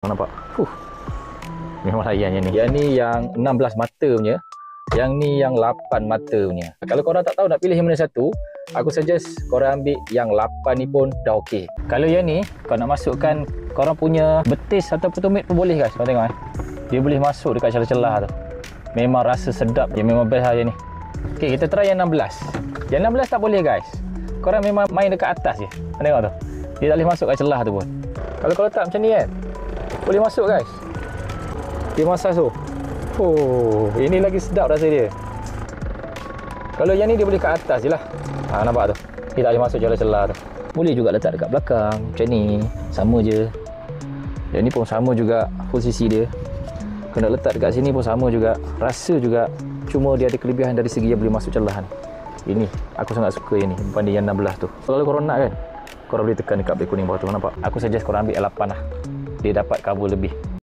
Nampak? Memang layan yang ni. Yang ni yang 16 mata punya. Yang ni yang 8 mata punya. Kalau korang tak tahu nak pilih yang mana satu, aku suggest korang ambil yang 8 ni pun dah okey. Kalau yang ni, kau nak masukkan korang punya betis atau tumit pun boleh guys. Kau tengok dia boleh masuk dekat celah-celah tu. Memang rasa sedap. Dia memang best lah yang ni. Okey, kita try yang 16. Yang 16 tak boleh guys. Korang memang main dekat atas je. Kau tengok tu. Dia tak boleh masuk kat celah tu pun. Kalau kau letak macam ni kan, boleh masuk guys. Dia masas tu. Ini lagi sedap rasa dia. Kalau yang ni dia boleh kat atas je lah. Nampak tu. Dia tak boleh masuk celah-celah tu. Boleh juga letak dekat belakang. Macam ni. Sama je. Yang ni pun sama juga posisi dia. Kau nak letak dekat sini pun sama juga. Rasa juga. Cuma dia ada kelebihan dari segi yang boleh masuk celah ni. Ini. Aku sangat suka yang ni. Berbanding yang 16 tu. Kalau korang nak kan, korang boleh tekan dekat beg kuning bawah tu. Nampak? Aku suggest korang ambil L8 lah. Dia dapat cover lebih.